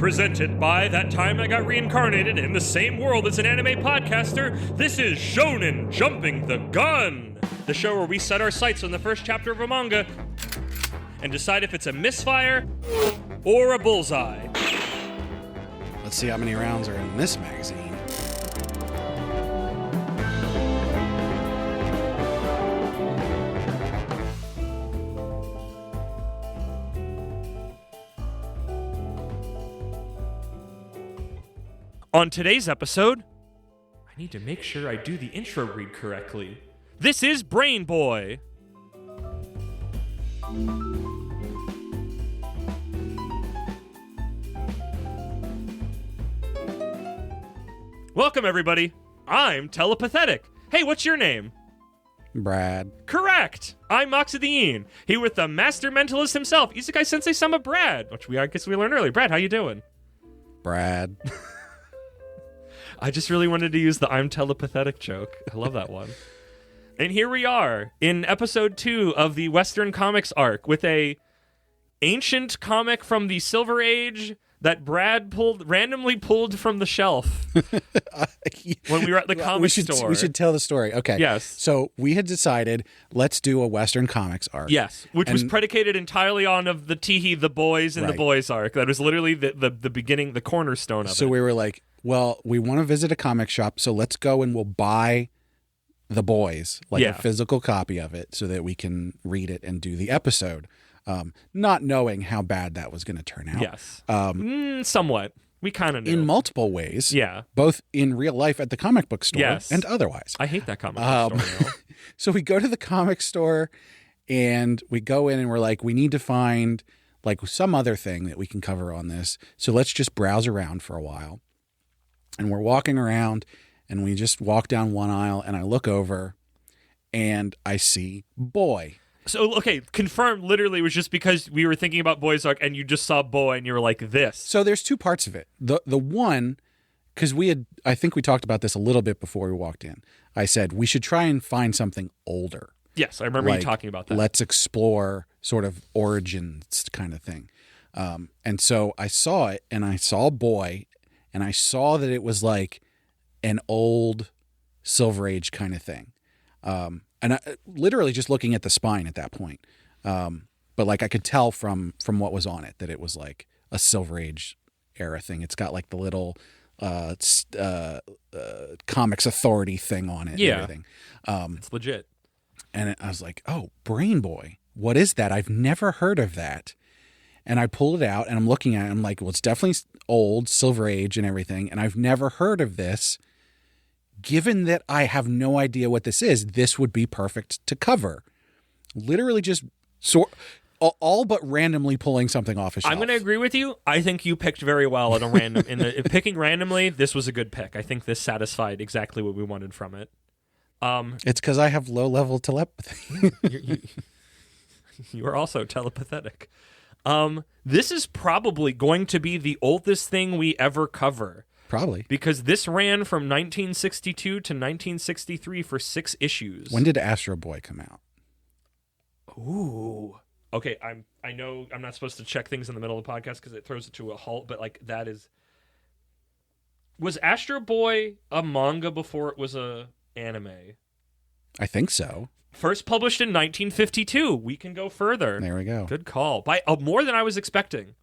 Presented by That Time I Got Reincarnated in the same world as an anime podcaster, this is Shonen Jumping the Gun, the show where we set our sights on the first chapter of a manga and decide if it's a misfire or a bullseye. Let's see how many rounds are in this magazine. On today's episode, I need to make sure I do the intro read correctly. This is Brain Boy. Welcome, everybody. I'm Telepathetic. Hey, what's your name? Brad. Correct. I'm Moxidine. Here with the master mentalist himself, Isekai Sensei Sama Brad, which I guess we learned earlier. Brad, how you doing? Brad. I just really wanted to use the I'm telepathetic joke. I love that one. And here we are in episode 2 of the Western Comics arc with a ancient comic from the Silver Age that Brad randomly pulled from the shelf when we were at the comic store. We should tell the story. Okay. Yes. So we had decided, let's do a Western Comics arc. Yes, which was predicated entirely on of the Teehee, the boys, and the boys arc. That was literally the beginning, the cornerstone of it. So we were like, well, we want to visit a comic shop, so let's go and we'll buy the boys, a physical copy of it, so that we can read it and do the episode. Not knowing how bad that was going to turn out. Yes. Somewhat. We kind of knew. In multiple ways. Yeah. Both in real life at the comic book store and otherwise. I hate that comic book store. So we go to the comic store and we go in and we're like, we need to find some other thing that we can cover on this. So let's just browse around for a while. And we're walking around and we just walk down one aisle and I look over and I see Boy. So, okay, confirmed literally was just because we were thinking about Boys arc and you just saw Boy and you were like, this. So there's two parts of it. The one, because I think we talked about this a little bit before we walked in. I said we should try and find something older. Yes, I remember you talking about that. Let's explore sort of origins kind of thing. And so I saw it and I saw Boy and I saw that it was like an old Silver Age kind of thing. And I, literally just looking at the spine at that point. But I could tell from what was on it that it was like a Silver Age era thing. It's got like the little Comics Authority thing on it. Yeah. And everything. It's legit. And I was like, oh, Brain Boy. What is that? I've never heard of that. And I pulled it out and I'm looking at it. I'm like, well, it's definitely old, Silver Age and everything. And I've never heard of this. Given that I have no idea what this is, this would be perfect to cover. Literally just all but randomly pulling something off a shelf. I'm going to agree with you. I think you picked very well at a random. Picking randomly, this was a good pick. I think this satisfied exactly what we wanted from it. It's because I have low-level telepathy. You are also telepathetic. This is probably going to be the oldest thing we ever cover. Probably. Because this ran from 1962 to 1963 for 6 issues. When did Astro Boy come out? Ooh. Okay, I know I'm not supposed to check things in the middle of the podcast because it throws it to a halt, but that is... Was Astro Boy a manga before it was a anime? I think so. First published in 1952. We can go further. There we go. Good call. By more than I was expecting.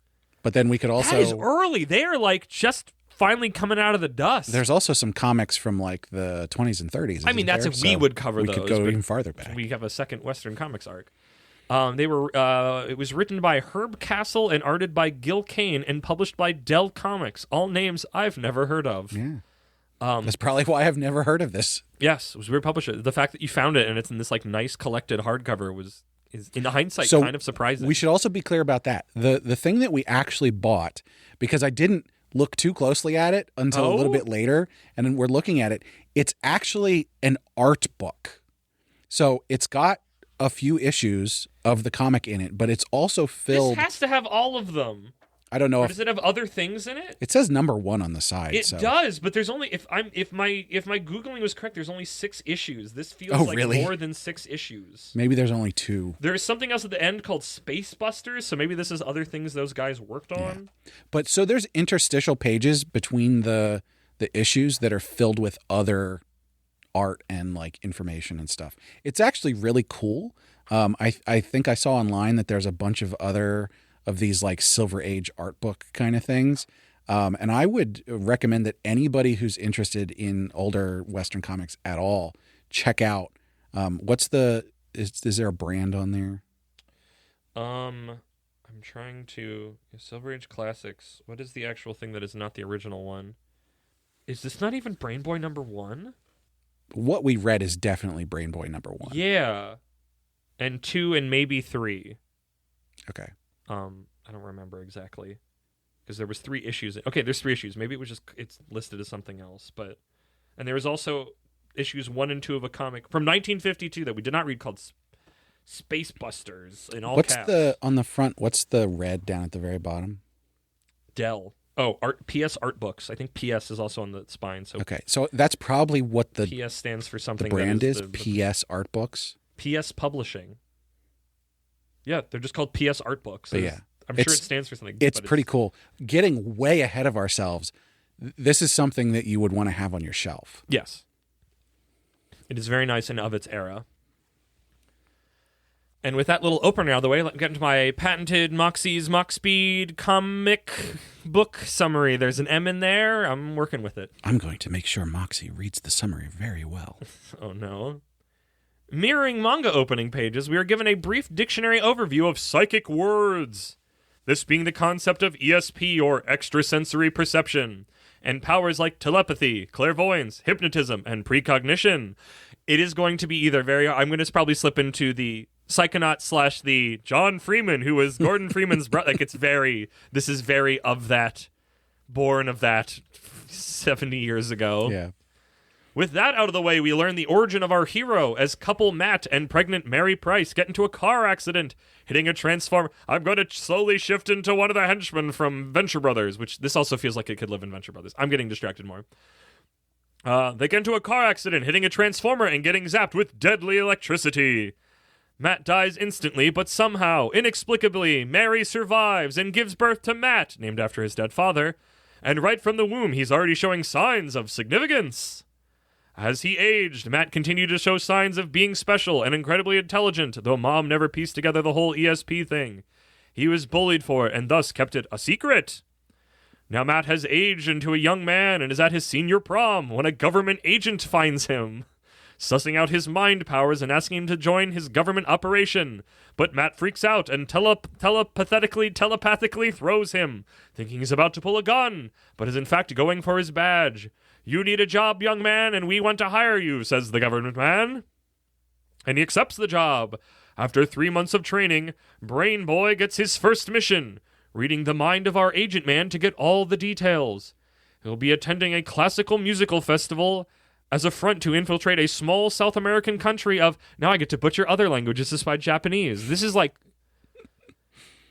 But then we could also... That is early. They are just finally coming out of the dust. There's also some comics from the 20s and 30s. I mean, that's if we would cover those. We could go even farther back. We have a second Western Comics arc. It was written by Herb Castle and arted by Gil Kane and published by Dell Comics. All names I've never heard of. Yeah. That's probably why I've never heard of this. Yes, it was weird publisher. The fact that you found it and it's in this nice collected hardcover is in hindsight kind of surprising. We should also be clear about that. The thing that we actually bought, because I didn't look too closely at it until a little bit later, and then we're looking at it, it's actually an art book. So it's got a few issues of the comic in it, but it's also filled... This has to have all of them. I don't know Or if does it have other things in it? it says #1 on the side. It so. does, but there's only if my Googling was correct, there's only 6 issues. This feels Oh, like really? more than 6 issues. Maybe there's only 2. There's something else at the end called Space Busters, so maybe this is other things those guys worked on. But so there's interstitial pages between the issues that are filled with other art and like information and stuff. It's actually really cool. I think I saw online that there's a bunch of other of these like Silver Age art book kind of things. And I would recommend that anybody who's interested in older Western comics at all check out. Is there a brand on there? I'm trying to Silver Age Classics. What is the actual thing that is not the original one? Is this not even Brain Boy #1? What we read is definitely Brain Boy #1. Yeah. And 2 and maybe 3. Okay. I don't remember exactly. Because there was 3 issues. Okay, there's 3 issues. Maybe it's listed as something else, and there was also issues 1 and 2 of a comic from 1952 that we did not read called Space Busters in all caps. On the front? What's the red down at the very bottom? Dell. Oh, PS Art Books. I think PS is also on the spine. So okay, so that's probably what the PS stands for something. The brand is the PS Art Books. PS Publishing. Yeah, they're just called PS Art Books. But yeah, I'm sure it stands for something. It's pretty cool. Getting way ahead of ourselves. This is something that you would want to have on your shelf. Yes. It is very nice and of its era. And with that little opener out of the way, let me get into my patented Moxie's Mock Speed comic book summary. There's an M in there. I'm working with it. I'm going to make sure Moxie reads the summary very well. Oh, no. Mirroring manga opening pages, we are given a brief dictionary overview of psychic words. This being the concept of ESP, or extrasensory perception, and powers like telepathy, clairvoyance, hypnotism, and precognition. It is going to be either I'm going to probably slip into the Psychonaut / the John Freeman, who was Gordon Freeman's brother. Like, this is very of that, born of that 70 years ago. Yeah. With that out of the way, we learn the origin of our hero as couple Matt and pregnant Mary Price get into a car accident, hitting a transformer. I'm going to slowly shift into one of the henchmen from Venture Brothers, which this also feels like it could live in Venture Brothers. I'm getting distracted more. They get into a car accident, hitting a transformer and getting zapped with deadly electricity. Matt dies instantly, but somehow, inexplicably, Mary survives and gives birth to Matt, named after his dead father, and right from the womb, he's already showing signs of significance. As he aged, Matt continued to show signs of being special and incredibly intelligent, though Mom never pieced together the whole ESP thing. He was bullied for it and thus kept it a secret. Now Matt has aged into a young man and is at his senior prom when a government agent finds him, sussing out his mind powers and asking him to join his government operation. But Matt freaks out and telepathically throws him, thinking he's about to pull a gun, but is in fact going for his badge. You need a job, young man, and we want to hire you, says the government man. And he accepts the job. After 3 months of training, Brain Boy gets his first mission, reading the mind of our agent man to get all the details. He'll be attending a classical musical festival as a front to infiltrate a small South American country of... Now I get to butcher other languages despite Japanese. This is like...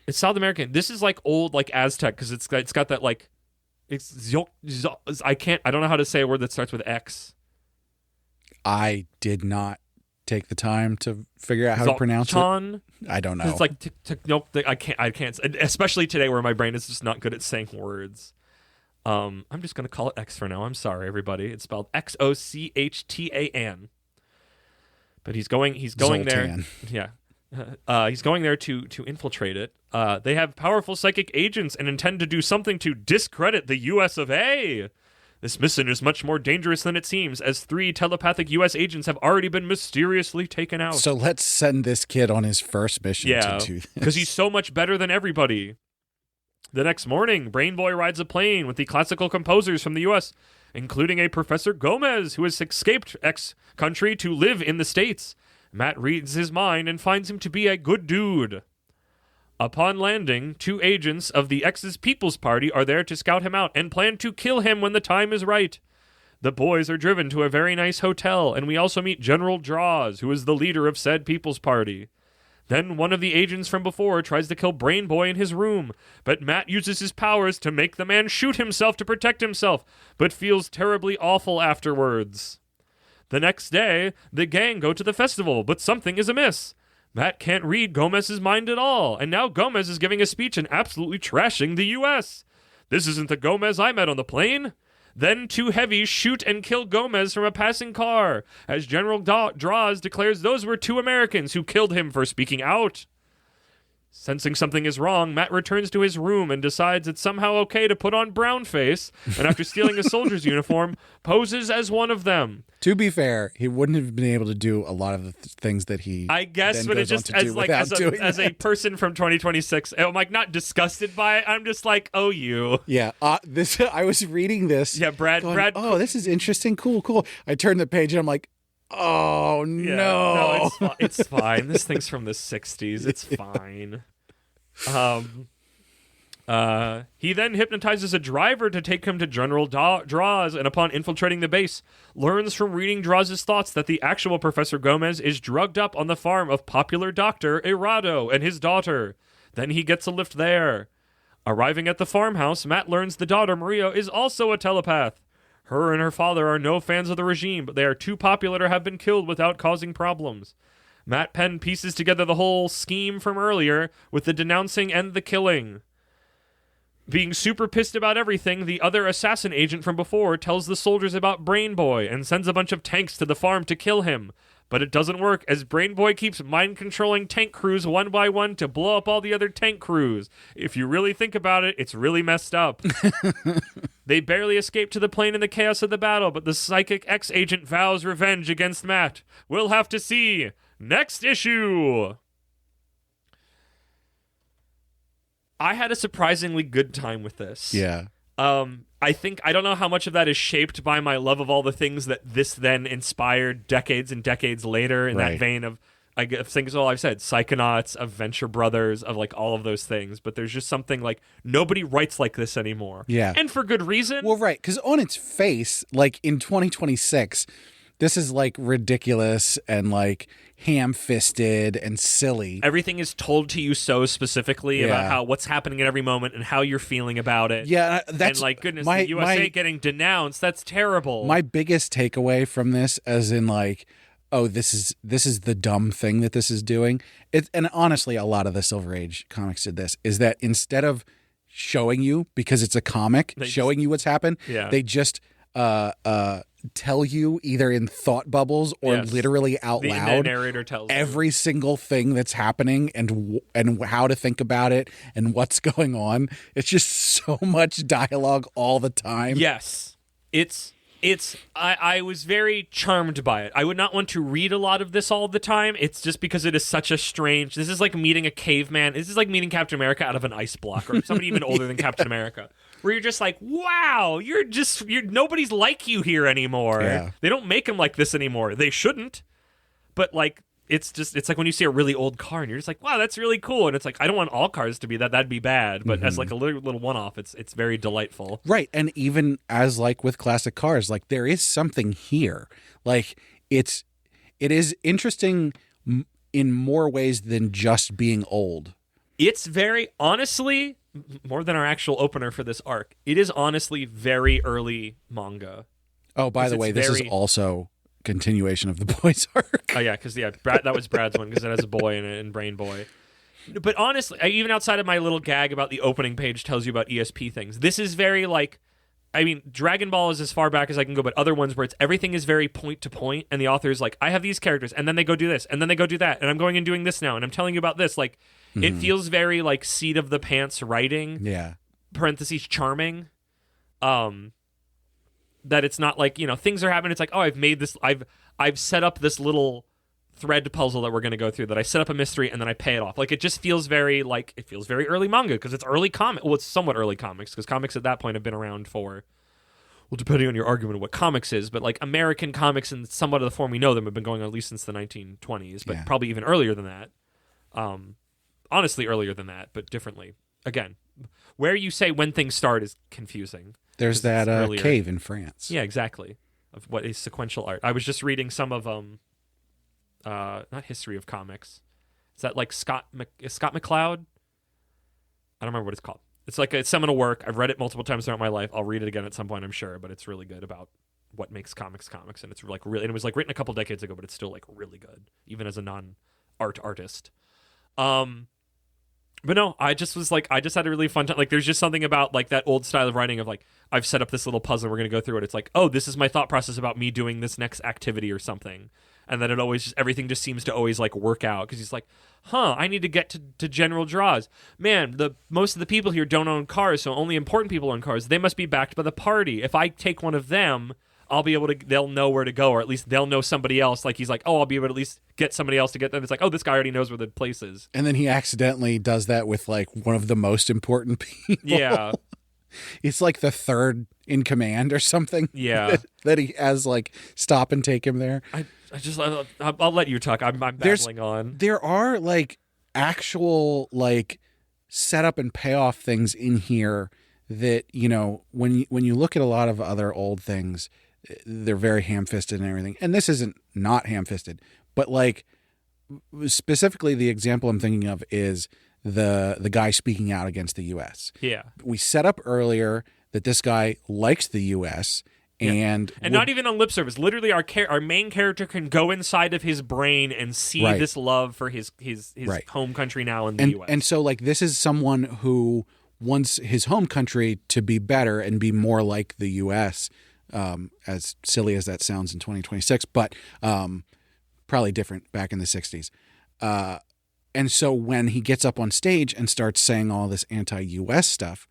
It's South American. This is like old, like Aztec, because it's got that like... I don't know how to say a word that starts with X. I did not take the time to figure out how to pronounce it. I don't know. It's like nope. I can't. Especially today, where my brain is just not good at saying words. I'm just gonna call it X for now. I'm sorry, everybody. It's spelled Xochtan. But he's going Zoltan. there. Yeah. He's going there to infiltrate it. They have powerful psychic agents and intend to do something to discredit the US of A. This mission is much more dangerous than it seems, as 3 telepathic US agents have already been mysteriously taken out. So let's send this kid on his first mission to do this. Because he's so much better than everybody. The next morning, Brain Boy rides a plane with the classical composers from the US, including a Professor Gomez, who has escaped X country to live in the States. Matt reads his mind and finds him to be a good dude. Upon landing, 2 agents of the X's People's Party are there to scout him out and plan to kill him when the time is right. The boys are driven to a very nice hotel, and we also meet General Draws, who is the leader of said People's Party. Then one of the agents from before tries to kill Brain Boy in his room, but Matt uses his powers to make the man shoot himself to protect himself, but feels terribly awful afterwards. The next day, the gang go to the festival, but something is amiss. Matt can't read Gomez's mind at all, and now Gomez is giving a speech and absolutely trashing the U.S. This isn't the Gomez I met on the plane. Then two heavies shoot and kill Gomez from a passing car, as General Draws declares those were two Americans who killed him for speaking out. Sensing something is wrong, Matt returns to his room and decides it's somehow okay to put on brown face, and after stealing a soldier's uniform, poses as one of them. To be fair, he wouldn't have been able to do a lot of the things that he I guess, then but it goes on just to as do like without doing as a that. person from 2026, I'm like not disgusted by it. I'm just like, oh, you. Yeah, this I was reading this. Yeah, Brad. Oh, this is interesting. Cool. I turned the page and I'm like, oh Yeah, no. it's fine. This thing's from the 60s. It's fine. He then hypnotizes a driver to take him to General Draws, and upon infiltrating the base, learns from reading Draws' thoughts that the actual Professor Gomez is drugged up on the farm of popular doctor Irado and his daughter. Then he gets a lift there. Arriving at the farmhouse, Matt learns the daughter, Maria, is also a telepath. Her and her father are no fans of the regime, but they are too popular to have been killed without causing problems. Matt Penn pieces together the whole scheme from earlier with the denouncing and the killing. Being super pissed about everything, the other assassin agent from before tells the soldiers about Brain Boy and sends a bunch of tanks to the farm to kill him. But it doesn't work, as Brain Boy keeps mind-controlling tank crews one by one to blow up all the other tank crews. If you really think about it, it's really messed up. They barely escape to the plane in the chaos of the battle, but the psychic ex-agent vows revenge against Matt. We'll have to see. Next issue! I had a surprisingly good time with this. Yeah. I think, I don't know how much of that is shaped by my love of all the things that this then inspired decades and decades later in that vein of, I think is all I've said, Psychonauts, of Venture Brothers, of like all of those things. But there's just something like, nobody writes like this anymore. Yeah. And for good reason. Well, right, because on its face, like in 2026, this is like ridiculous and like ham-fisted and silly. Everything is told to you so specifically about how what's happening at every moment and how you're feeling about it. Yeah, that's and like goodness, the USA getting denounced. That's terrible. My biggest takeaway from this, as in like, oh, this is the dumb thing that this is doing. And honestly, a lot of the Silver Age comics did this. Is that instead of showing you, because it's a comic, showing you what's happened, they just tell you either in thought bubbles or literally out loud. The narrator tells every single thing that's happening and how to think about it and what's going on. It's just so much dialogue all the time. Yes. I was very charmed by it. I would not want to read a lot of this all the time. It's just because it is such a strange... This is like meeting a caveman. This is like meeting Captain America out of an ice block, or somebody even older than Captain America. Where you're just like, wow, you're nobody's like you here anymore. Yeah. They don't make them like this anymore. They shouldn't. But like, it's like when you see a really old car and you're just like, wow, that's really cool. And it's like, I don't want all cars to be that. That'd be bad. But as like a little one-off, it's very delightful. Right. And even as like with classic cars, like there is something here. Like it is interesting in more ways than just being old. It's very, honestly, more than our actual opener for this arc, it is honestly very early manga. Oh, by the way, this is also continuation of the boys arc. Oh yeah, because that was Brad's one because it has a boy in it and Brain Boy. But honestly, even outside of my little gag about the opening page tells you about ESP things, this is very like, I mean, Dragon Ball is as far back as I can go, but other ones where everything is very point to point, and the author is like, I have these characters, and then they go do this, and then they go do that, and I'm going and doing this now, and I'm telling you about this. Like, it feels very like seat of the pants writing. Yeah. Parentheses charming. That it's not like, things are happening. It's like, oh, I've made this. I've set up this little thread puzzle that we're going to go through. That I set up a mystery and then I pay it off. Like it just feels very early manga because it's early comic. Well, it's somewhat early comics because comics at that point have been around for. Well, depending on your argument of what comics is, but like American comics in somewhat of the form we know them have been going on at least since the 1920s, but probably even earlier than that. Honestly, earlier than that, but differently. Again, where you say when things start is confusing. There's that cave in France. Yeah, exactly. Of what is sequential art. I was just reading some of not History of Comics. Is that like Scott McCloud? I don't remember what it's called. It's like a seminal work. I've read it multiple times throughout my life. I'll read it again at some point, I'm sure, but it's really good about what makes comics, and it's like really, and it was like written a couple decades ago, but it's still like really good, even as a non-art artist. But no, I just had a really fun time. Like, there's just something about like that old style of writing of like, I've set up this little puzzle, we're going to go through it. It's like, oh, this is my thought process about me doing this next activity or something. And then everything just seems to always like work out. Cause he's like, I need to get to general draws. Man, most of the people here don't own cars. So only important people own cars. They must be backed by the party. If I take one of them, I'll be able to, they'll know where to go, or at least they'll know somebody else. Like, he's like, I'll be able to at least get somebody else to get them. It's like, this guy already knows where the place is. And then he accidentally does that with like one of the most important people. Yeah. It's like the third in command or something. Yeah. that he has like stop and take him there. I'll let you talk. I'm babbling on. There are like actual like setup and payoff things in here that, you know, when you look at a lot of other old things, they're very ham-fisted and everything. And this isn't not ham-fisted, but like specifically the example I'm thinking of is the guy speaking out against the U.S. Yeah. We set up earlier that this guy likes the U.S. and not even on lip service. Literally, our main character can go inside of his brain and see this love for his home country now in the U.S. And so like this is someone who wants his home country to be better and be more like the U.S., as silly as that sounds in 2026, but probably different back in the 60s. And so when he gets up on stage and starts saying all this anti-U.S. stuff,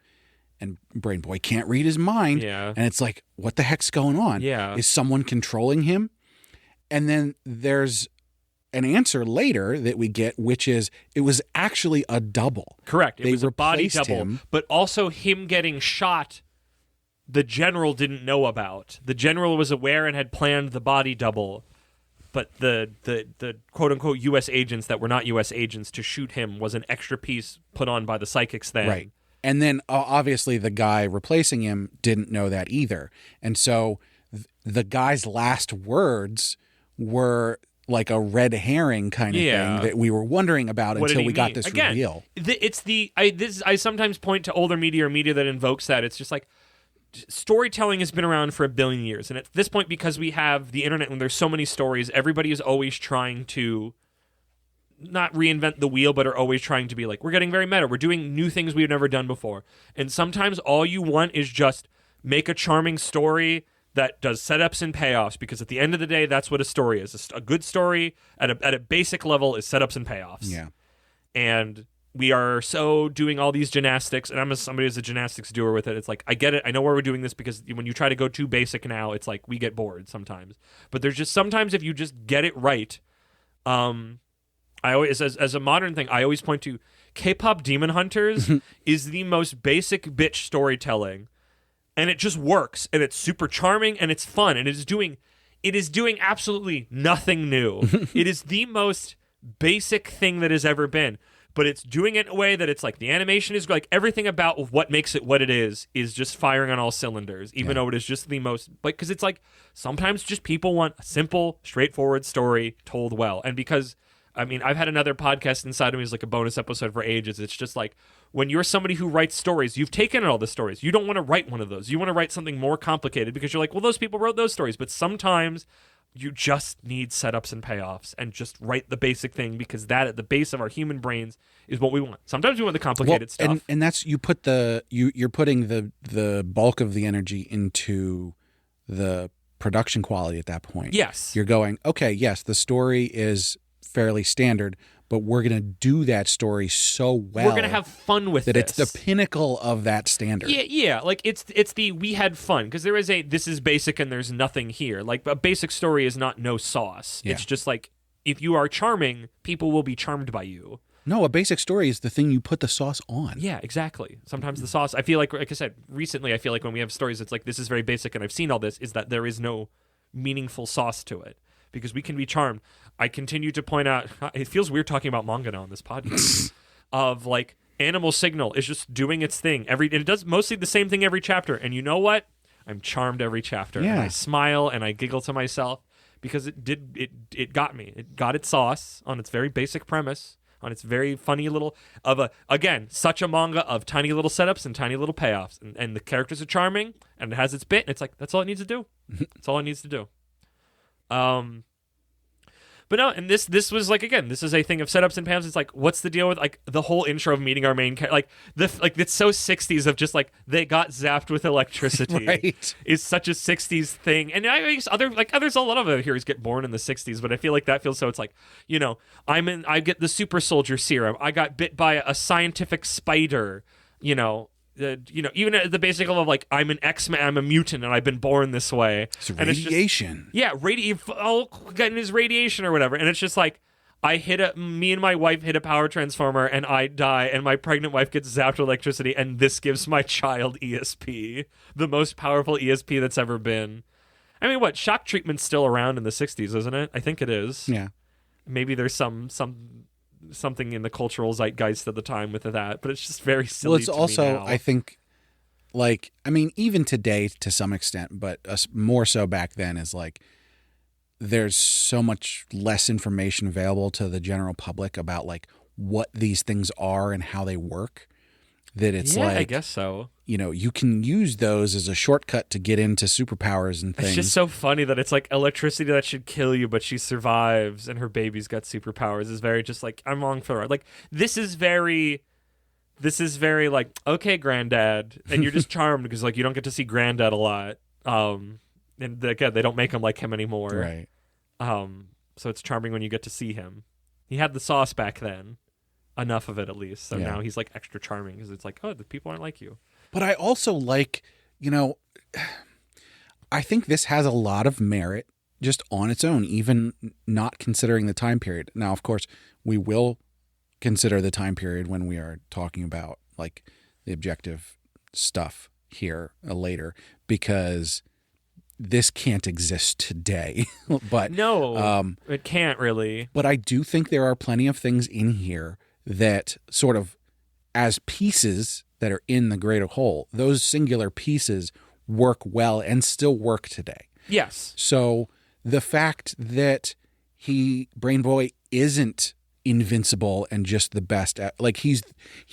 and Brain Boy can't read his mind, and it's like, what the heck's going on? Yeah. Is someone controlling him? And then there's an answer later that we get, which is it was actually a double. Correct. It was a body replaced double, but also him getting shot, the general didn't know about. The general was aware and had planned the body double, but the quote-unquote U.S. agents that were not U.S. agents to shoot him was an extra piece put on by the psychics then. Right. And then obviously the guy replacing him didn't know that either. And so the guy's last words were like a red herring kind of thing that we were wondering about until we got this reveal. I sometimes point to older media or media that invokes that. It's just like, storytelling has been around for 1 billion years. And at this point, because we have the internet and there's so many stories, everybody is always trying to not reinvent the wheel, but are always trying to be like, we're getting very meta. We're doing new things we've never done before. And sometimes all you want is just make a charming story that does setups and payoffs, because at the end of the day, that's what a story is. A good story at a basic level is setups and payoffs. Yeah. And we are so doing all these gymnastics, and I'm somebody who's a gymnastics doer with it. It's like, I get it. I know why we're doing this, because when you try to go too basic now, it's like we get bored sometimes. But there's just sometimes if you just get it right, I always, as a modern thing, I always point to K-pop Demon Hunters is the most basic bitch storytelling, and it just works, and it's super charming, and it's fun, and it is doing absolutely nothing new. It is the most basic thing that has ever been, but it's doing it in a way that it's like the animation is like everything about what makes it what it is just firing on all cylinders, even though it is just the most, like, because it's like sometimes just people want a simple, straightforward story told well, and because I mean, I've had another podcast inside of me as like a bonus episode for ages. It's just like when you're somebody who writes stories, you've taken all the stories. You don't want to write one of those. You want to write something more complicated because you're like, well, those people wrote those stories. But sometimes you just need setups and payoffs and just write the basic thing, because that at the base of our human brains is what we want. Sometimes we want the complicated stuff. And that's you're putting the bulk of the energy into the production quality at that point. Yes. You're going, okay, yes, the story is fairly standard, but we're going to do that story so well. We're going to have fun with that this. It's the pinnacle of that standard. Yeah. Like it's the we had fun, because there is this is basic and there's nothing here. Like a basic story is not no sauce. Yeah. It's just like if you are charming, people will be charmed by you. No, a basic story is the thing you put the sauce on. Yeah, exactly. Sometimes the sauce, I feel like I said, recently I feel like when we have stories, it's like this is very basic and I've seen all this, is that there is no meaningful sauce to it, because we can be charmed. I continue to point out, it feels weird talking about manga now on this podcast, of like Animal Signal is just doing its thing and it does mostly the same thing every chapter. And you know what? I'm charmed every chapter. Yeah. And I smile and I giggle to myself because it got me. It got its sauce on its very basic premise on its very funny little again, such a manga of tiny little setups and tiny little payoffs, and the characters are charming, and it has its bit, and it's like that's all it needs to do. That's all it needs to do. But no, and this was like, again, this is a thing of setups and payoffs. It's like, what's the deal with like the whole intro of meeting our main character? Like it's so 60s of just like they got zapped with electricity. Right. Is such a 60s thing. And I guess there's a lot of other heroes get born in the 60s, but I feel like that feels so. It's like, you know, I get the super soldier serum. I got bit by a scientific spider. You know, even at the basic level of like, I'm an X-Man, I'm a mutant, and I've been born this way. It's radiation. I'll get in his radiation or whatever. And it's just like, me and my wife hit a power transformer, and I die, and my pregnant wife gets zapped with electricity, and this gives my child ESP, the most powerful ESP that's ever been. I mean, what, shock treatment's still around in the 60s, isn't it? I think it is. Yeah. Maybe there's something in the cultural zeitgeist at the time with that, but it's just very silly. Well, it's also, I think, like, I mean, even today to some extent, but more so back then, is like there's so much less information available to the general public about like what these things are and how they work, that it's like, I guess so. You know, you can use those as a shortcut to get into superpowers and things. It's just so funny that it's like electricity that should kill you, but she survives and her baby's got superpowers. Is very just like, I'm along for the ride. Like, this is very like, okay, granddad, and you're just charmed because like you don't get to see granddad a lot. And again, they don't make him like him anymore. Right. So it's charming when you get to see him. He had the sauce back then, enough of it at least. So now he's like extra charming because it's like, oh, the people aren't like you. But I also like, you know, I think this has a lot of merit just on its own, even not considering the time period. Now, of course, we will consider the time period when we are talking about like the objective stuff here later, because this can't exist today. But no, it can't really. But I do think there are plenty of things in here that sort of, as pieces that are in the greater whole, those singular pieces work well and still work today. Yes. So the fact that Brain Boy isn't invincible and just the best at, like, he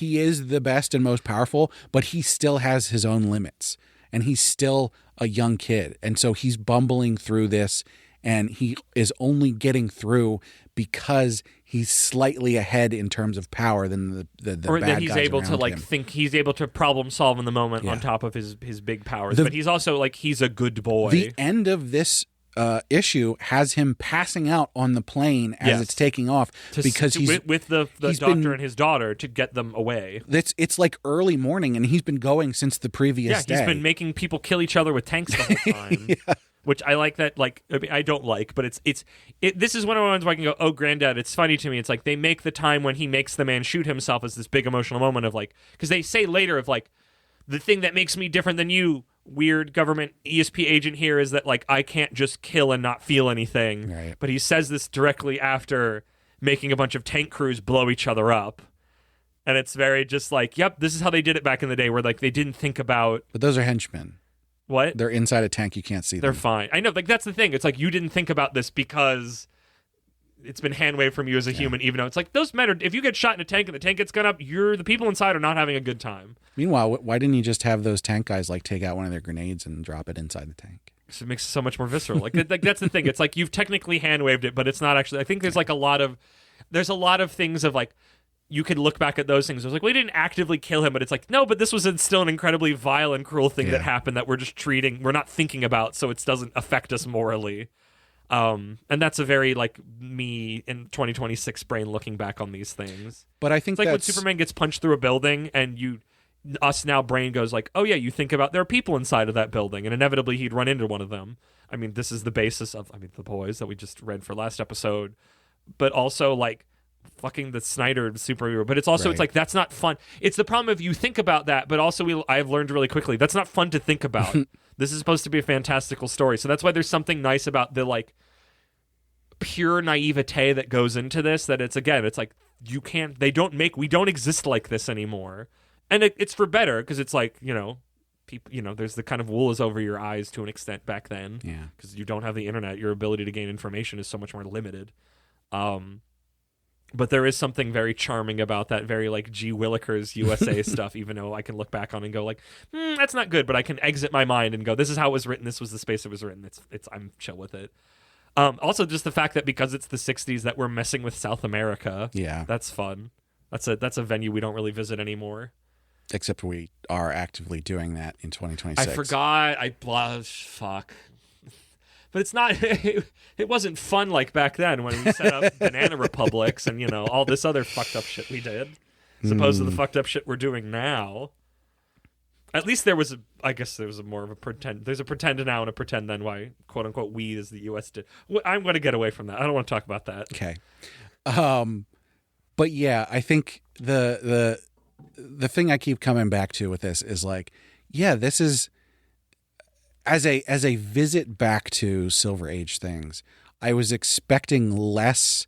is the best and most powerful, but he still has his own limits, and he's still a young kid, and so he's bumbling through this, and he is only getting through because he's slightly ahead in terms of power than the or bad that he's guys able to around like him. think, he's able to problem solve in the moment on top of his big powers. But he's also like, he's a good boy. The end of this issue has him passing out on the plane as it's taking off because he's with the doctor and his daughter to get them away. It's like early morning, and he's been going since the previous day. He's been making people kill each other with tanks the whole time. Which I like that, like, I mean, I don't like, but this is one of the ones where I can go, oh, granddad, it's funny to me. It's like they make the time when he makes the man shoot himself as this big emotional moment of like, because they say later of like, the thing that makes me different than you, weird government ESP agent here, is that like, I can't just kill and not feel anything. Right. But he says this directly after making a bunch of tank crews blow each other up. And it's very just like, yep, this is how they did it back in the day, where like they didn't think about. But those are henchmen. What? They're inside a tank. You can't see them. They're fine. I know. Like, that's the thing. It's like, you didn't think about this because it's been hand-waved from you as a human, even though it's like, those matter. If you get shot in a tank and the tank gets gun up, the people inside are not having a good time. Meanwhile, why didn't you just have those tank guys like take out one of their grenades and drop it inside the tank? So it makes it so much more visceral. Like that's the thing. It's like, you've technically hand-waved it, but it's not actually. I think there's like a lot of things of like, you could look back at those things. It was like, we didn't actively kill him, but it's like, no, but this was still an incredibly vile and cruel thing that happened that we're not thinking about, so it doesn't affect us morally. And that's a very like me in 2026 brain looking back on these things. But I think it's like when Superman gets punched through a building, and us now brain goes like, oh yeah, you think about there are people inside of that building, and inevitably he'd run into one of them. I mean, this is the basis of The Boys that we just read for last episode, but also like fucking the Snyder superhero. But it's also it's like, that's not fun. It's the problem if you think about that, but also I've learned really quickly that's not fun to think about. This is supposed to be a fantastical story, so that's why there's something nice about the like pure naivete that goes into this, that it's like, we don't exist like this anymore, and it's for better, because it's like, people, there's the kind of wool is over your eyes to an extent back then, because you don't have the internet. Your ability to gain information is so much more limited. But there is something very charming about that very like G. Willikers USA stuff, even though I can look back on and go like, that's not good, but I can exit my mind and go, this is how it was written, this was the space it was written. It's I'm chill with it. Also, just the fact that because it's the 60s that we're messing with South America. Yeah. That's fun. That's a venue we don't really visit anymore. Except we are actively doing that in 2026. I forgot. Fuck. But it's not. It wasn't fun like back then when we set up banana republics and all this other fucked up shit we did, as opposed to the fucked up shit we're doing now. At least there was more of a pretend. There's a pretend now and a pretend then. Why quote unquote we as the U.S. did. I'm going to get away from that. I don't want to talk about that. Okay. But yeah, I think the thing I keep coming back to with this is like, yeah, this is as a visit back to Silver Age things. I was expecting less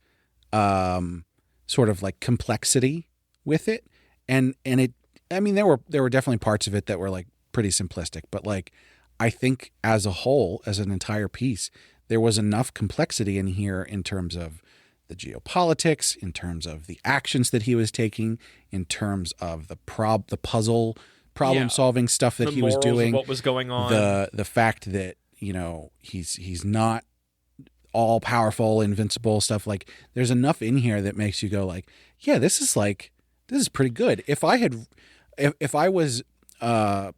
sort of like complexity with it, and it. I mean, there were definitely parts of it that were like pretty simplistic, but like I think as a whole, as an entire piece, there was enough complexity in here in terms of the geopolitics, in terms of the actions that he was taking, in terms of the puzzle problem solving stuff that he was doing, what was going on, the fact that he's not all powerful, invincible stuff. Like there's enough in here that makes you go like, yeah, this is pretty good. If I was an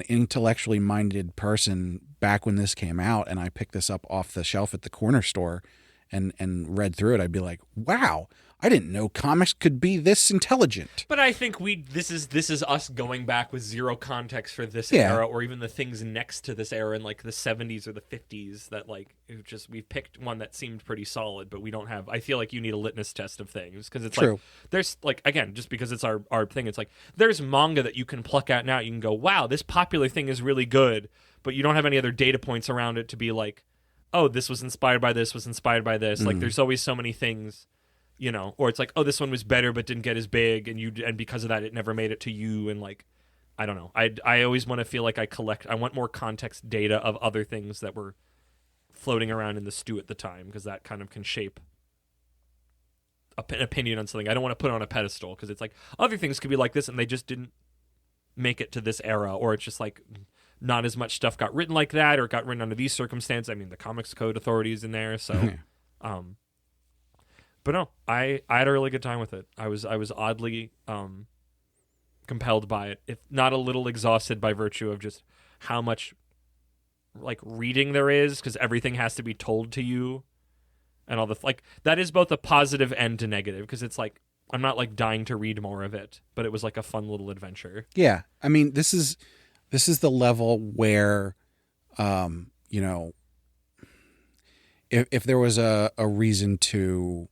intellectually minded person back when this came out and I picked this up off the shelf at the corner store and read through it, I'd be like, wow, I didn't know comics could be this intelligent. But I think this is us going back with zero context for this era, or even the things next to this era in like the 70s or the 50s that like we picked one that seemed pretty solid, but we don't have. I feel like you need a litmus test of things because it's True. like there's like, again, just because it's our thing, it's like there's manga that you can pluck out now. You can go, wow, this popular thing is really good, but you don't have any other data points around it to be like, oh, this was inspired by this, was inspired by this. Like there's always so many things. Or it's like, oh, this one was better but didn't get as big, and because of that, it never made it to you. And like, I don't know. I always want to feel like I want more context data of other things that were floating around in the stew at the time, because that kind of can shape an opinion on something. I don't want to put it on a pedestal because it's like other things could be like this and they just didn't make it to this era, or it's just like not as much stuff got written like that or got written under these circumstances. I mean, the Comics Code Authority is in there, so. But no, I had a really good time with it. I was oddly compelled by it, if not a little exhausted by virtue of just how much like reading there is, because everything has to be told to you, and all the like. That is both a positive and a negative, because it's like I'm not like dying to read more of it, but it was like a fun little adventure. Yeah, I mean, this is the level where, if there was a reason to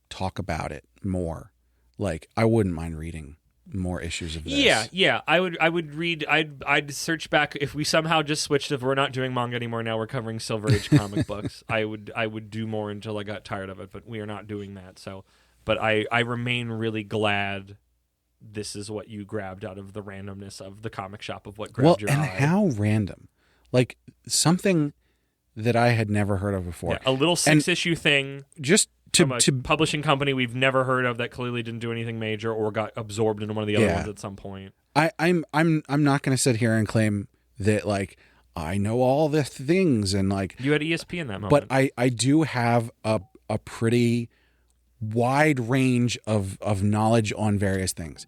talk about it more, like I wouldn't mind reading more issues of this. Yeah. I would read. I'd search back if we somehow just switched. If we're not doing manga anymore, now we're covering Silver Age comic books. I would do more until I got tired of it, but we are not doing that. So, but I remain really glad this is what you grabbed out of the randomness of the comic shop of what grabbed your eye. And how random, like something that I had never heard of before. Yeah, a little 6-issue thing. Just from a publishing company we've never heard of that clearly didn't do anything major or got absorbed into one of the other ones at some point. I'm not going to sit here and claim that like I know all the things and like you had ESP in that moment, but I do have a pretty wide range of knowledge on various things.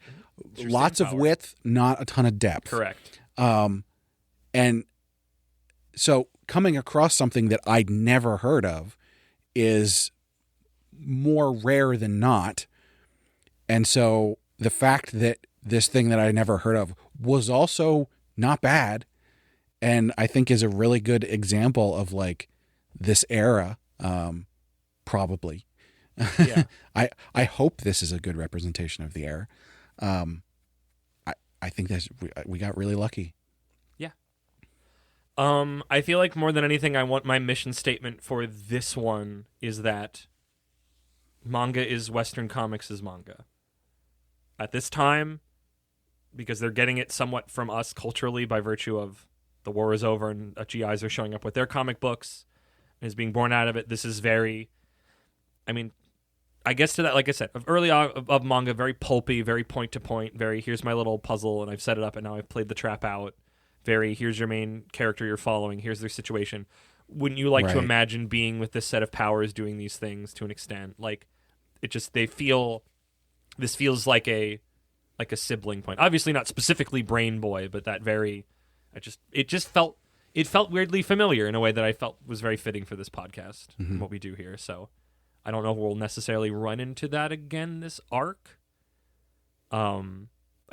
Lots of width, not a ton of depth. Correct. And so coming across something that I'd never heard of is more rare than not. And so the fact that this thing that I never heard of was also not bad, and I think is a really good example of like this era, probably. Yeah. I hope this is a good representation of the era. I think we got really lucky. Yeah. I feel like more than anything, I want my mission statement for this one is that manga is Western comics is manga. At this time, because they're getting it somewhat from us culturally by virtue of the war is over and GIs are showing up with their comic books and is being born out of it. This is very, I mean, I guess to that, like I said, early on of manga, very pulpy, very point to point, very here's my little puzzle and I've set it up and now I've played the trap out. Very here's your main character you're following, here's their situation. Wouldn't you like to imagine being with this set of powers doing these things to an extent? Like it just this feels like a sibling point. Obviously not specifically Brain Boy, but that very it felt weirdly familiar in a way that I felt was very fitting for this podcast and what we do here. So I don't know if we'll necessarily run into that again this arc. I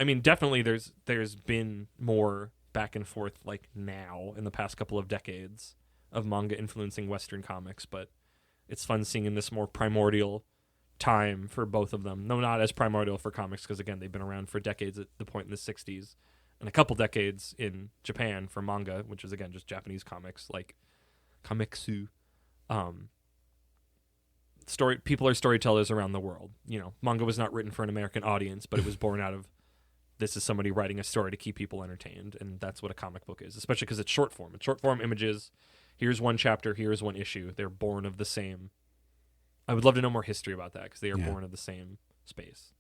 mean, definitely there's been more back and forth like now in the past couple of decades of manga influencing Western comics, but it's fun seeing in this more primordial time for both of them. No, not as primordial for comics because again they've been around for decades at the point in the 60s. And a couple decades in Japan for manga, which is again just Japanese comics like Kameksu. People are storytellers around the world. You know, manga was not written for an American audience, but it was born out of this is somebody writing a story to keep people entertained, and that's what a comic book is, especially because it's short form. It's short form images. Here's one chapter. Here's one issue. They're born of the same. I would love to know more history about that because they are born of the same space,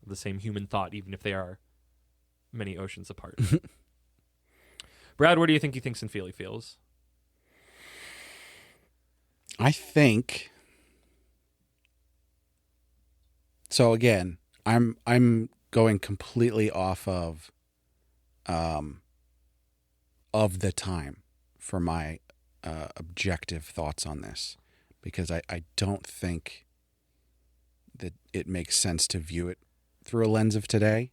of the same human thought, even if they are many oceans apart. Brad, where do you think he thinks and Feely feels? I think so. Again, I'm going completely off of the time for my objective thoughts on this because I don't think that it makes sense to view it through a lens of today.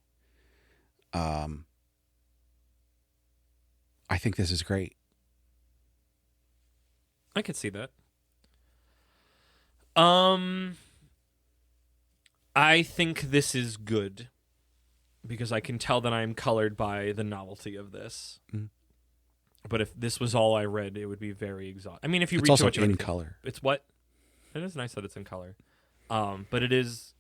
I think this is great. I could see that. I think this is good because I can tell that I am colored by the novelty of this. Mm. But if this was all I read, it would be very exhausting. I mean, if you read also too much in color. It's what? It is nice that it's in color. But it is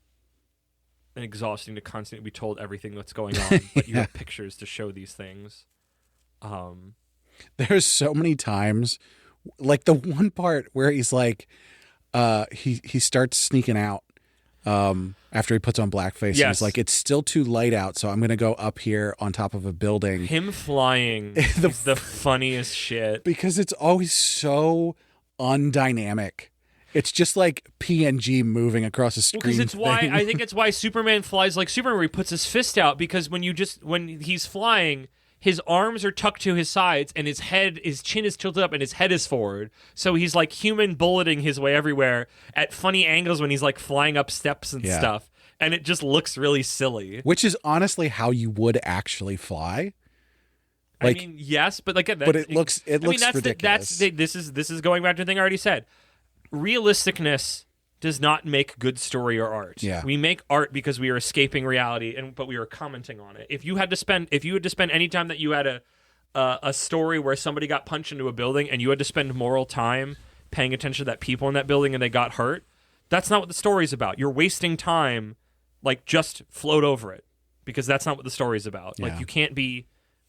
exhausting to constantly be told everything that's going on, but you have pictures to show these things. There's so many times, like the one part where he's like, he starts sneaking out after he puts on blackface. Yes. And he's like, it's still too light out, so I'm going to go up here on top of a building. Him flying is the funniest shit. Because it's always so undynamic. It's just like PNG moving across a screen. Because I think it's why Superman flies like Superman, where he puts his fist out. Because when he's flying, his arms are tucked to his sides, and his chin is tilted up, and his head is forward. So he's like human bulleting his way everywhere at funny angles when he's like flying up steps and stuff, and it just looks really silly. Which is honestly how you would actually fly. Like, I mean, yes, but like, it looks ridiculous. This is going back to the thing I already said. Realisticness does not make good story or art. Yeah. We make art because we are escaping reality, but we are commenting on it. If you had to spend any time that you had a story where somebody got punched into a building and you had to spend moral time paying attention to that people in that building and they got hurt, that's not what the story's about. You're wasting time. Like, just float over it because that's not what the story's about. Yeah. Like, you can't be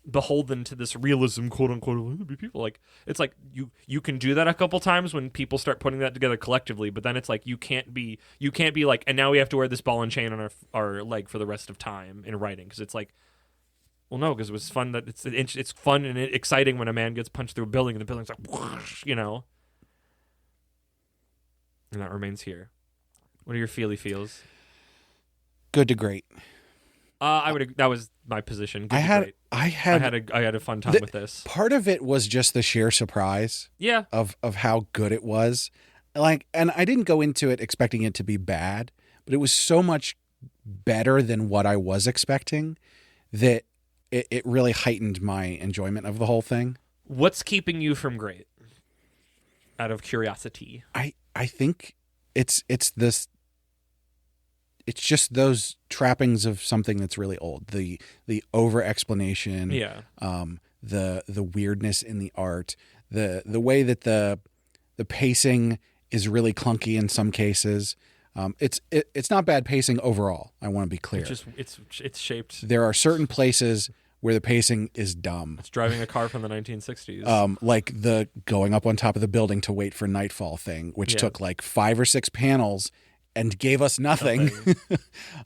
beholden to this realism, quote unquote, people. Like, it's like you can do that a couple times when people start putting that together collectively, but then it's like you can't be like, and now we have to wear this ball and chain on our leg for the rest of time in writing, because it's like, well, no, because it was fun that it's fun and exciting when a man gets punched through a building and the building's like whoosh, and that remains here. What are your feels? Good to great. That was my position. I had a fun time with this. Part of it was just the sheer surprise. Yeah. Of how good it was. Like, and I didn't go into it expecting it to be bad, but it was so much better than what I was expecting that it really heightened my enjoyment of the whole thing. What's keeping you from great? Out of curiosity. I think it's this. It's just those trappings of something that's really old. The over explanation. Yeah. The weirdness in the art. The way that the pacing is really clunky in some cases. It's not bad pacing overall. I want to be clear. It's shaped. There are certain places where the pacing is dumb. It's driving a car from the 1960s. Like the going up on top of the building to wait for nightfall thing, which took like 5 or 6 panels. and gave us nothing.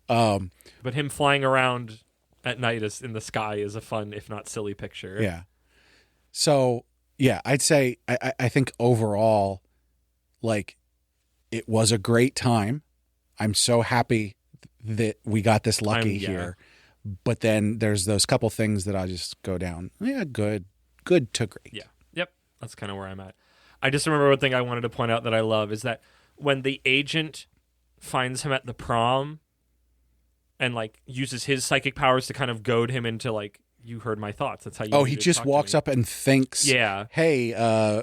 But him flying around at night in the sky is a fun, if not silly, picture. Yeah. So, yeah, I'd say I think overall, like, it was a great time. I'm so happy that we got this lucky here. But then there's those couple things that I just go down. Yeah, good to great. Yeah. Yep. That's kind of where I'm at. I just remember one thing I wanted to point out that I love is that when the agent finds him at the prom and like uses his psychic powers to kind of goad him into like, you heard my thoughts. That's how you. Oh, he just walks up and thinks, yeah, hey,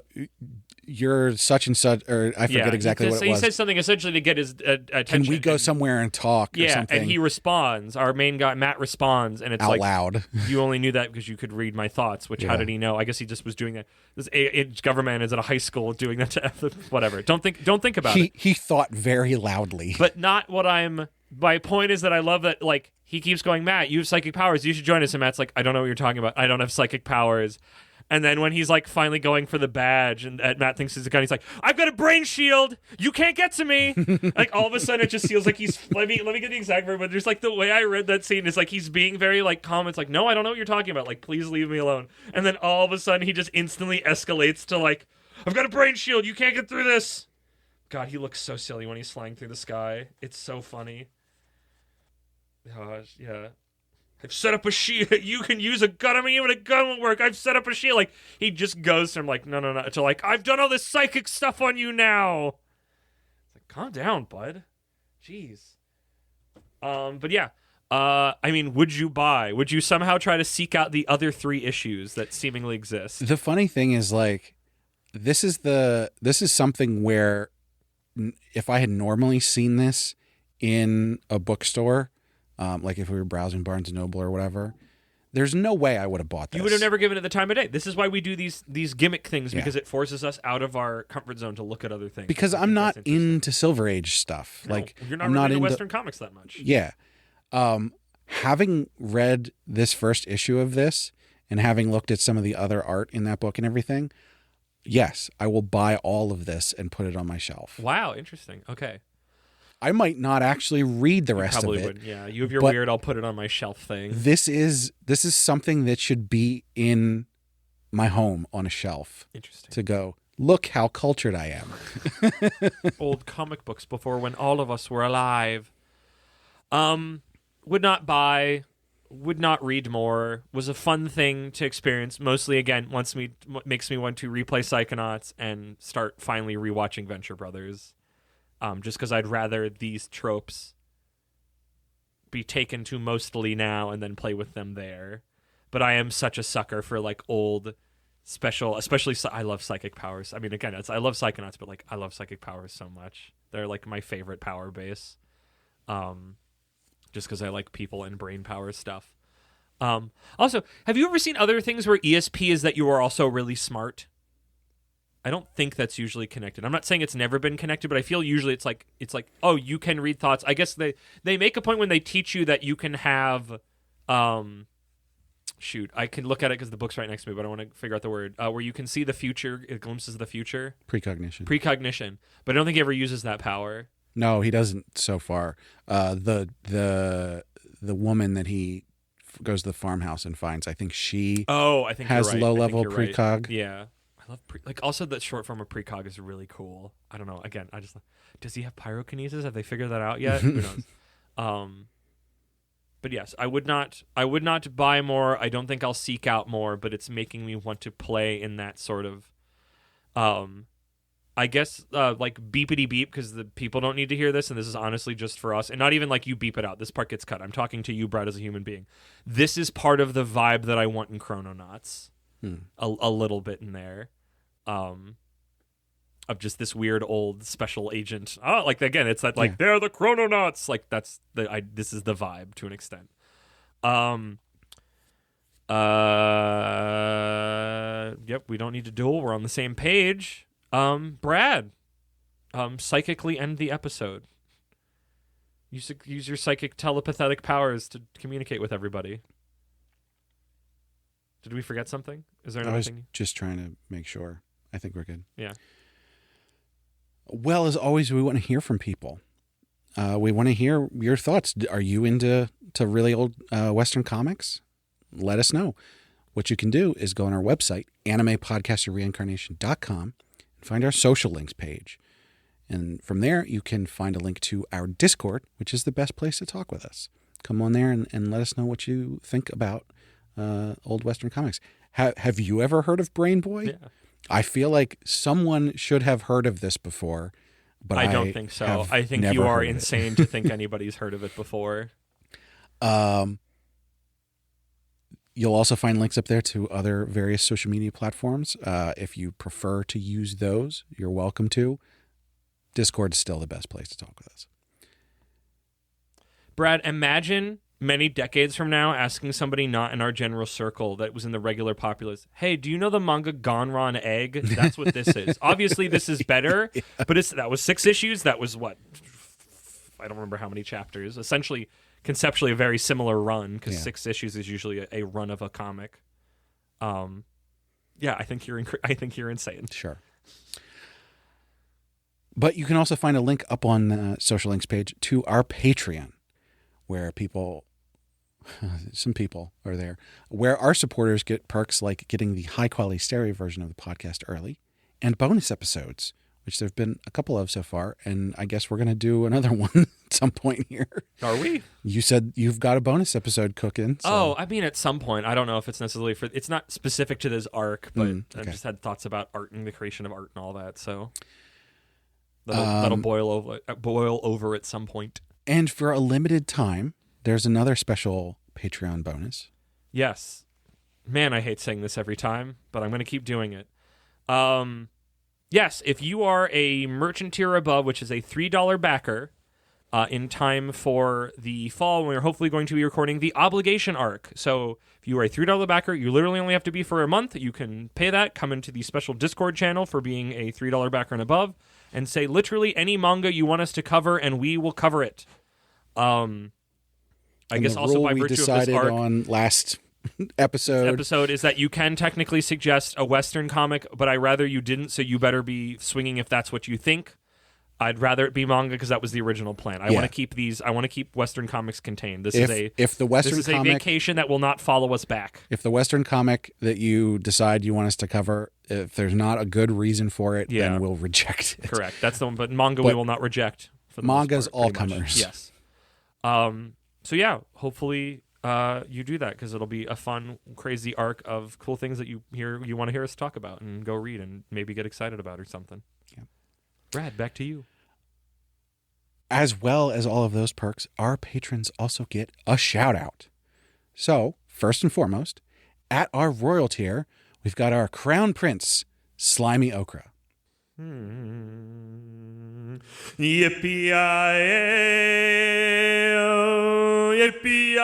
you're such and such, or I forget exactly what it was. He says something essentially to get his attention. Can we go somewhere and talk or something? And he responds. Our main guy, Matt, responds, and it's out like, loud. You only knew that because you could read my thoughts, which how did he know? I guess he just was doing that. This government is at a high school doing that to whatever. Don't think about it. He thought very loudly. But not what I'm... My point is that I love that, like, he keeps going, Matt, you have psychic powers. You should join us. And Matt's like, I don't know what you're talking about. I don't have psychic powers. And then when he's, like, finally going for the badge and Matt thinks he's a gun, he's like, I've got a brain shield. You can't get to me. Like, all of a sudden, it just feels like he's... Let me get the exact word, but there's, like, the way I read that scene is, like, he's being very, like, calm. It's like, no, I don't know what you're talking about. Like, please leave me alone. And then all of a sudden, he just instantly escalates to, like, I've got a brain shield. You can't get through this. God, he looks so silly when he's flying through the sky. It's so funny. Gosh, yeah. I've set up a shield. You can use a gun on me, even a gun won't work. I've set up a shield. Like, he just goes from like, no, to like, I've done all this psychic stuff on you now. It's like, calm down, bud. Jeez. But yeah. I mean, would you somehow try to seek out the other 3 issues that seemingly exist? The funny thing is, like, this is something where if I had normally seen this in a bookstore, like if we were browsing Barnes and Noble or whatever, there's no way I would have bought this. You would have never given it the time of day. This is why we do these gimmick things, because it forces us out of our comfort zone to look at other things. Because I'm not into Silver Age stuff. No, like, you're not I'm really not into into Western comics that much. Yeah. Having read this first issue of this and having looked at some of the other art in that book and everything, yes, I will buy all of this and put it on my shelf. Wow, interesting. Okay. I might not actually read the rest of it. Probably would. Yeah, you have your weird I'll put it on my shelf thing. This is something that should be in my home on a shelf. Interesting. To go, look how cultured I am. Old comic books before when all of us were alive. Would not buy, would not read more. Was a fun thing to experience. Mostly, again, makes me want to replay Psychonauts and start finally rewatching Venture Brothers. Just because I'd rather these tropes be taken to mostly now and then play with them there. But I am such a sucker for like old special, especially I love psychic powers. I mean, again, I love Psychonauts, but like I love psychic powers so much. They're like my favorite power base. Just because I like people and brain power stuff. Also, have you ever seen other things where ESP is that you are also really smart? I don't think that's usually connected. I'm not saying it's never been connected, but I feel usually it's like, oh, you can read thoughts. I guess they make a point when they teach you that you can have, shoot, I can look at it because the book's right next to me, but I want to figure out the word, where you can see the future, glimpses of the future. Precognition. But I don't think he ever uses that power. No, he doesn't so far. The woman that he goes to the farmhouse and finds, I think she has low-level precog. Right. Yeah. I love also the short form of precog is really cool. I don't know. Again, does he have pyrokinesis? Have they figured that out yet? Who knows? But yes, I would not buy more. I don't think I'll seek out more, but it's making me want to play in that sort of I guess like beepity beep, because the people don't need to hear this, and this is honestly just for us, and not even like you beep it out. This part gets cut. I'm talking to you, Brad, as a human being. This is part of the vibe that I want in Chrononauts. A little bit in there. Of just this weird old special agent. Oh, like again, it's that like they're the Chrononauts. Like that's this is the vibe to an extent. Yep, we don't need to duel. We're on the same page. Brad, psychically end the episode. Use your psychic telepathic powers to communicate with everybody. Did we forget something? Is there anything? I was just trying to make sure. I think we're good. Yeah. Well, as always, we want to hear from people. we want to hear your thoughts. Are you into really old Western comics? Let us know. What you can do is go on our website, animepodcasterreincarnation.com, and find our social links page. And from there, you can find a link to our Discord, which is the best place to talk with us. Come on there and let us know what you think about old Western comics. Have you ever heard of Brain Boy? Yeah. I feel like someone should have heard of this before, but I don't think so. have I think never you are heard of it. insane to think anybody's heard of it before. You'll also find links up there to other various social media platforms. If you prefer to use those, you're welcome to. Discord is still the best place to talk with us. Brad, imagine many decades from now asking somebody not in our general circle that was in the regular populace, hey, do you know the manga Gonron Egg? That's what this is. Obviously, this is better, but that was 6 issues. That was what? I don't remember how many chapters. Essentially, conceptually, a very similar run, because 6 issues is usually a run of a comic. Yeah, I think you're insane. Sure. But you can also find a link up on the social links page to our Patreon, where some people are there, where our supporters get perks like getting the high-quality stereo version of the podcast early and bonus episodes, which there have been a couple of so far, and I guess we're going to do another one at some point here. Are we? You said you've got a bonus episode cooking. So. Oh, I mean, at some point. I don't know if it's necessarily it's not specific to this arc, but okay. I've just had thoughts about art and the creation of art and all that, so that'll boil over at some point. And for a limited time, there's another special Patreon bonus. Yes. Man, I hate saying this every time, but I'm going to keep doing it. Yes, if you are a merchant tier above, which is a $3 backer, in time for the fall, when we're hopefully going to be recording the Obligation arc. So if you are a $3 backer, you literally only have to be for a month. You can pay that, come into the special Discord channel for being a $3 backer and above, and say literally any manga you want us to cover, and we will cover it. I guess also by virtue of this arc, on last episode is that you can technically suggest a Western comic, but I rather you didn't, so you better be swinging if that's what you think. I'd rather it be manga because that was the original plan. I want to keep Western comics contained. This is a vacation that will not follow us back. If the Western comic that you decide you want us to cover, if there's not a good reason for it, then we'll reject it. Correct. That's the one. But manga we will not reject. For the manga's most part, all comers. Yes. So yeah, hopefully you do that, because it'll be a fun, crazy arc of cool things that you want to hear us talk about and go read and maybe get excited about or something. Yeah. Brad, back to you. As well as all of those perks, our patrons also get a shout out. So, first and foremost, at our royal tier, we've got our Crown Prince, Slimy Okra. Yippee-yi-yay, oh, yippee-yi-yay.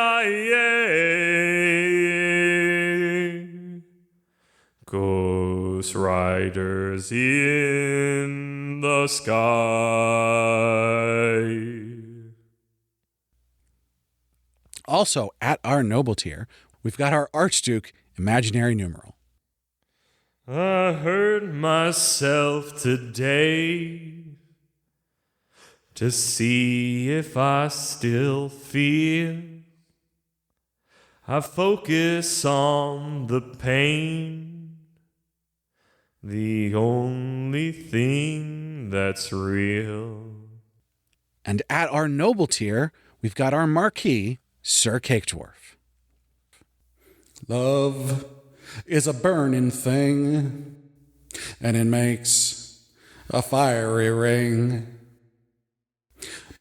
Ghost riders in the sky. Also, at our noble tier, we've got our Archduke, Imaginary Numeral. I hurt myself today to see if I still feel. I focus on the pain, the only thing that's real. And at our noble tier, we've got our marquee, Sir Cake Dwarf. Love is a burning thing, and it makes a fiery ring.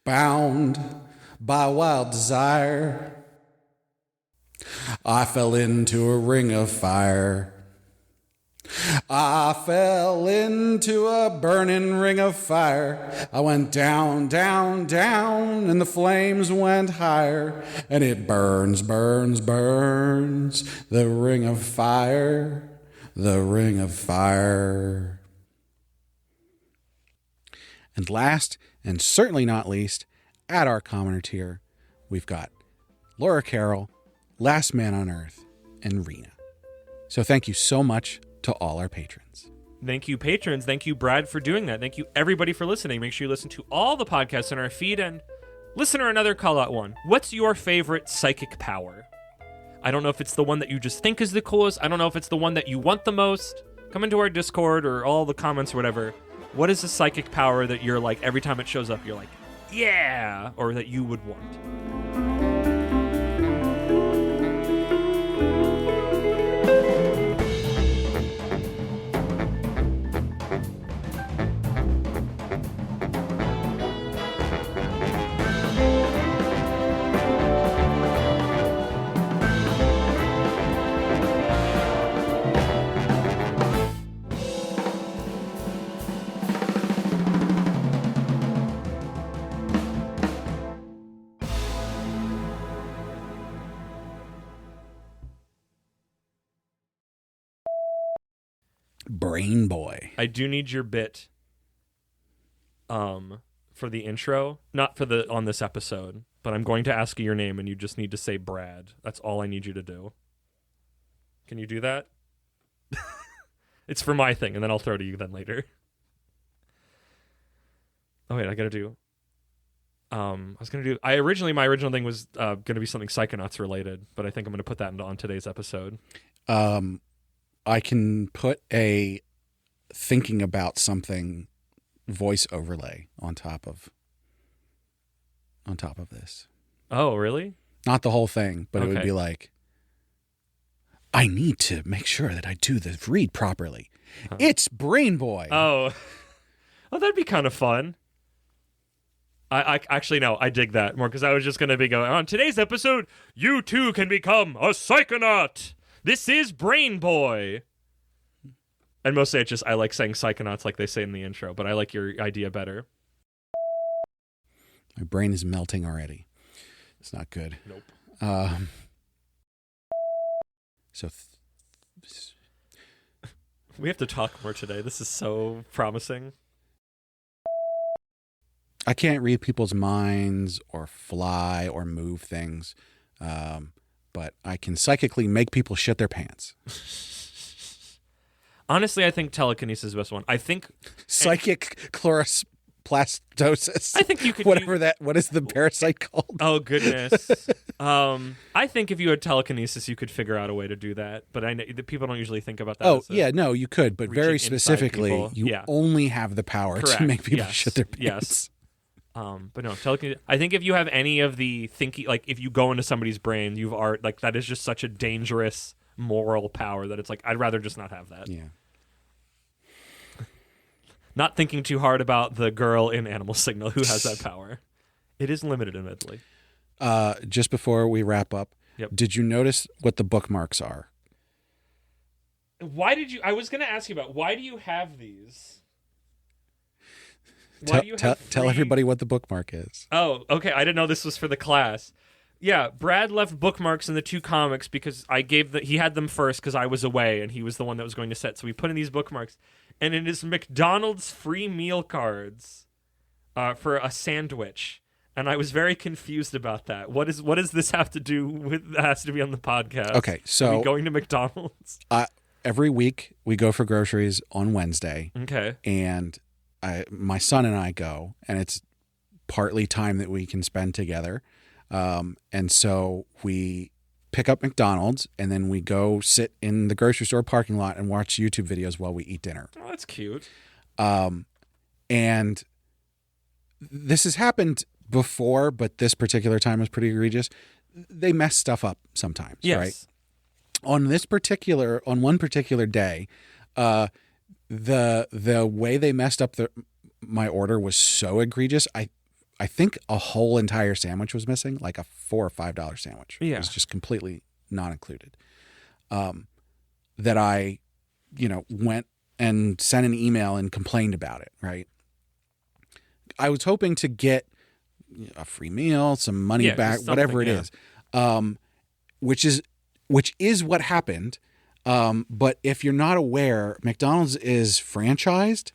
Bound by wild desire, I fell into a ring of fire. I fell into a burning ring of fire. I went down, down, down, and the flames went higher. And it burns, burns, burns, the ring of fire, the ring of fire. And last, and certainly not least, at our commoner tier, we've got Laura Carroll, Last Man on Earth, and Rena. So thank you so much to all our patrons. Thank you, patrons. Thank you, Brad, for doing that. Thank you, everybody, for listening. Make sure you listen to all the podcasts in our feed, and Listener, another call out one. What's your favorite psychic power? I don't know if it's the one that you just think is the coolest. I don't know if it's the one that you want the most. Come into our Discord or all the comments or whatever. What is a psychic power that you're like, every time it shows up, you're like, yeah, or that you would want? Brain Boy. I do need your bit for the intro, not for the on this episode, but I'm going to ask you your name and you just need to say Brad. That's all I need you to do. Can you do that? It's for my thing, and then I'll throw to you then later. Oh wait, I gotta do. My original thing was gonna be something Psychonauts related, but I think I'm gonna put that on today's episode. I can put a thinking about something voice overlay on top of this. Oh, really? Not the whole thing, but it would Okay. be like, I need to make sure that I do the read properly. Huh. It's Brain Boy. Oh, that'd be kind of fun. I actually no, I dig that more because I was just gonna be going on today's episode. You too can become a Psychonaut. This is Brain Boy. And mostly it's just I like saying Psychonauts like they say in the intro, but I like your idea better. My brain is melting already. It's not good. Nope. So We have to talk more today. This is so promising. I can't read people's minds or fly or move things, but I can psychically make people shit their pants. Honestly, I think telekinesis is the best one. I think Psychic chloroplastosis. I think you could What is the parasite called? Oh goodness. I think if you had telekinesis, you could figure out a way to do that. But I know that people don't usually think about that. Oh, as yeah, no, you could, but reaching very inside specifically, people. you Yeah. only have the power Correct. to make people Yes. shit their Yes. pants. But no, telekinesis. I think if you have any of the thinking, like if you go into somebody's brain, like that is just such a dangerous moral power that it's like I'd rather just not have that. Yeah. Not thinking too hard about the girl in Animal Signal who has that power. It is limited, admittedly. Just before we wrap up, Yep. did you notice what the bookmarks are? Why did you? I was going to ask you about why do you have these? Why Tell, do you tell, have tell three- everybody what the bookmark is. Oh, okay. I didn't know this was for the class. Yeah, Brad left bookmarks in the two comics because he had them first because I was away and he was the one that was going to set. So we put in these bookmarks, and it is McDonald's free meal cards for a sandwich. And I was very confused about that. What does this have to do with? That has to be on the podcast. Okay, Are so we going to McDonald's? every week we go for groceries on Wednesday, Okay. and my son and I go, and it's partly time that we can spend together. And so we pick up McDonald's, and then we go sit in the grocery store parking lot and watch YouTube videos while we eat dinner. Oh, that's cute. And this has happened before, but this particular time was pretty egregious. They mess stuff up sometimes, Yes. right? On one particular day, the way they messed up my order was so egregious. I think a whole entire sandwich was missing, like a $4 or $5 sandwich. Yeah. It was just completely not included. That I, went and sent an email and complained about it, right? I was hoping to get a free meal, some money Yeah, back, just whatever it something, is, which is what happened. But if you're not aware, McDonald's is franchised,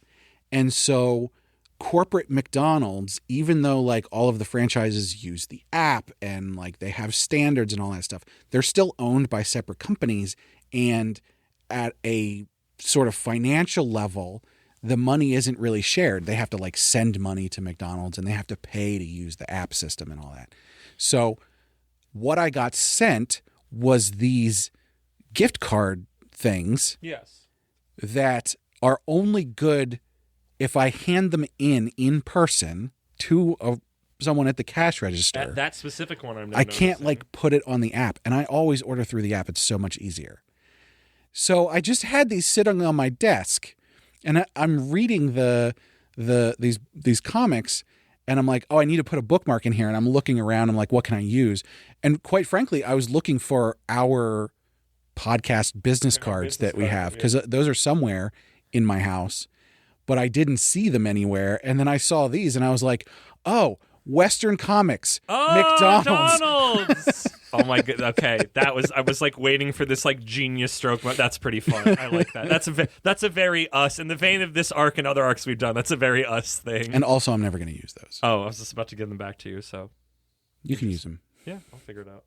and so corporate McDonald's, even though like all of the franchises use the app and like they have standards and all that stuff, they're still owned by separate companies, and at a sort of financial level, the money isn't really shared. They have to like send money to McDonald's and they have to pay to use the app system and all that. So what I got sent was these gift card things Yes. that are only good if I hand them in person to someone at the cash register. That specific one I'm I can't like put it on the app, and I always order through the app. It's so much easier. So I just had these sitting on my desk, and I'm reading these comics, and I'm like, oh, I need to put a bookmark in here, and I'm looking around. I'm like, what can I use? And quite frankly, I was looking for our podcast business cards that we have, because those are somewhere in my house, but I didn't see them anywhere. And then I saw these, and I was like, oh, Western Comics, McDonald's. Oh my god. Okay, I was like waiting for this like genius stroke. But that's pretty fun. I like that. That's a very us in the vein of this arc and other arcs we've done. That's a very us thing. And also, I'm never going to use those. Oh, I was just about to give them back to you. So you can use them. Yeah, I'll figure it out.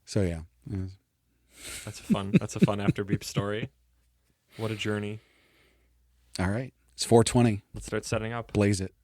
So yeah, that's a fun after beep story. What a journey. All right, it's 4:20. Let's start setting up. Blaze it.